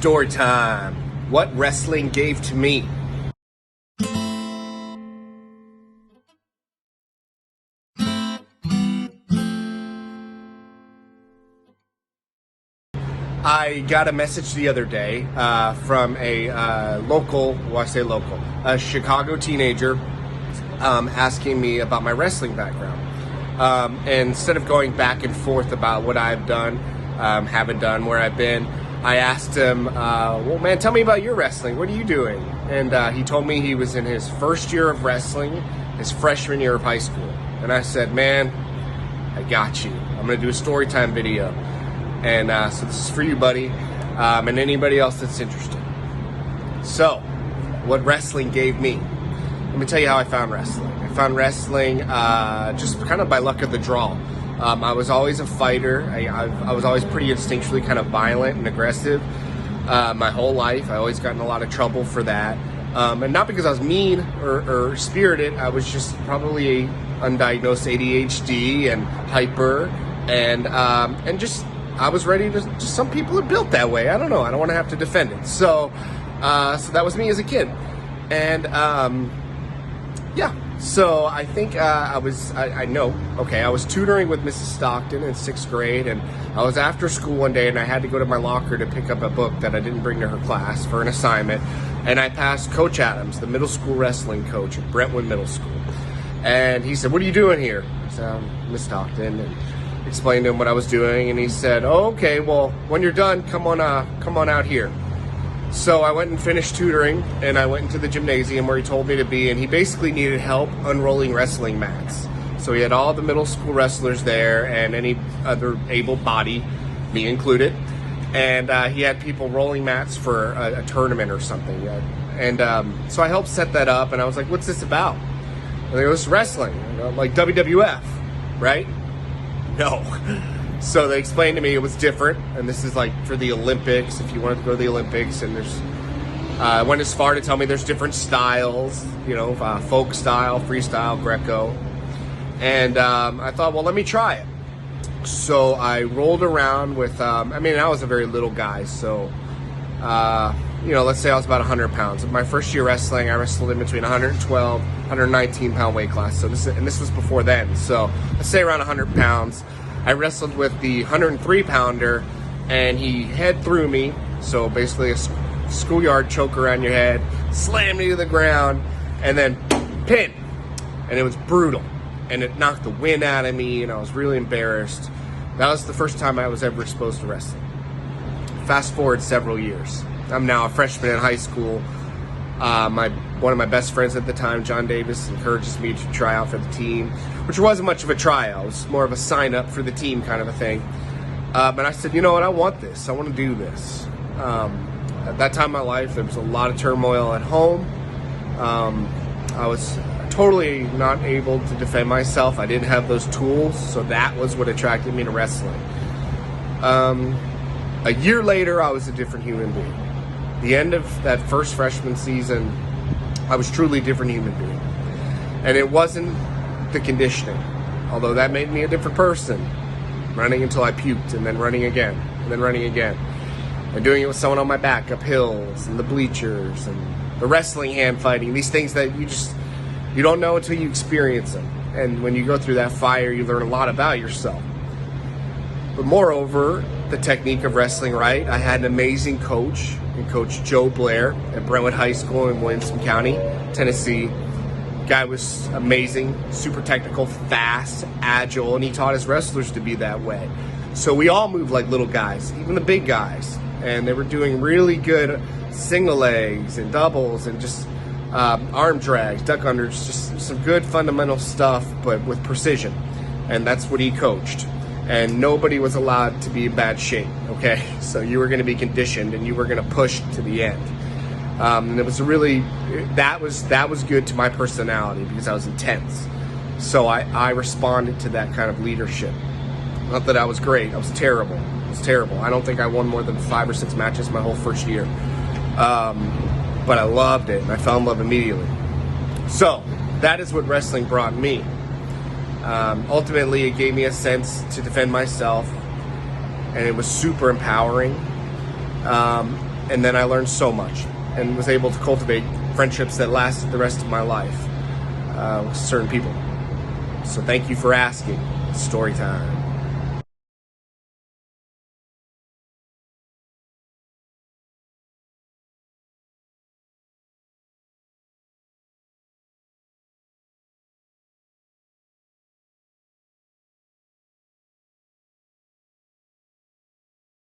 Story time. What wrestling gave to me. I got a message the other day from a local, a Chicago teenager asking me about my wrestling background. And instead of going back and forth about what I've done, haven't done, where I've been, I asked him, well, man, tell me about your wrestling. What are you doing? And he told me he was in his first year of wrestling, his freshman year of high school. And I said, man, I got you. I'm going to do a story time video. And so this is for you, buddy, and anybody else that's interested. So, what wrestling gave me. Let me tell you how I found wrestling. I found wrestling just kind of by luck of the draw. I was always a fighter. I was always pretty instinctually kind of violent and aggressive my whole life. I always got in a lot of trouble for that. And not because I was mean or spirited. I was just probably a undiagnosed ADHD and hyper. And just, I was ready to, just some people are built that way. I don't know. I don't want to have to defend it. So that was me as a kid. And yeah. So I think I was tutoring with Mrs. Stockton in 6th grade, and I was after school one day, and I had to go to my locker to pick up a book that I didn't bring to her class for an assignment, and I passed Coach Adams, the middle school wrestling coach at Brentwood Middle School, and he said, "What are you doing here?" I said, "I'm Miss Stockton," and explained to him what I was doing, and he said, "Oh, okay, well, when you're done, come on out here." So I went and finished tutoring, and I went into the gymnasium where he told me to be, and he basically needed help unrolling wrestling mats. So he had all the middle school wrestlers there and any other able body, me included, and he had people rolling mats for a tournament or something. So I helped set that up, and I was like, "What's this about?" And they go, "It's wrestling." And I'm like, "WWF, right?" No. So they explained to me it was different, and this is like for the Olympics, if you wanted to go to the Olympics, and I went as far to tell me there's different styles, folk style, freestyle, Greco, and I thought, well, let me try it. So I rolled around with, I was a very little guy, so, let's say I was about 100 pounds. In my first year wrestling, I wrestled in between 112, 119 pound weight class, so this was before then, so let's say around 100 pounds. I wrestled with the 103 pounder, and he head threw me. So basically a schoolyard choke around your head, slammed me to the ground, and then pin. And it was brutal. And it knocked the wind out of me, and I was really embarrassed. That was the first time I was ever exposed to wrestling. Fast forward several years. I'm now a freshman in high school. One of my best friends at the time, John Davis, encourages me to try out for the team, which wasn't much of a tryout. It was more of a sign up for the team kind of a thing. But I said, you know what, I want this. I want to do this. At that time in my life, there was a lot of turmoil at home. I was totally not able to defend myself. I didn't have those tools, so that was what attracted me to wrestling. A year later, I was a different human being. The end of that first freshman season, I was truly a different human being. And it wasn't the conditioning, although that made me a different person. Running until I puked, and then running again, and then running again. And doing it with someone on my back up hills, and the bleachers, and the wrestling hand fighting, these things that you don't know until you experience them. And when you go through that fire, you learn a lot about yourself. But moreover, the technique of wrestling right. I had an amazing coach, and Coach Joe Blair at Brentwood High School in Williamson County, Tennessee. Guy was amazing, super technical, fast, agile, and he taught his wrestlers to be that way. So we all moved like little guys, even the big guys. And they were doing really good single legs and doubles and just arm drags, duck unders, just some good fundamental stuff, but with precision. And that's what he coached. And nobody was allowed to be in bad shape, okay? So you were going to be conditioned, and you were going to push to the end. And it was that was good to my personality because I was intense. So I responded to that kind of leadership. Not that I was great. I was terrible. I don't think I won more than 5 or 6 matches my whole first year. But I loved it, and I fell in love immediately. So that is what wrestling brought me. Ultimately, it gave me a sense to defend myself, and it was super empowering. And then I learned so much and was able to cultivate friendships that lasted the rest of my life with certain people. So thank you for asking. Story time.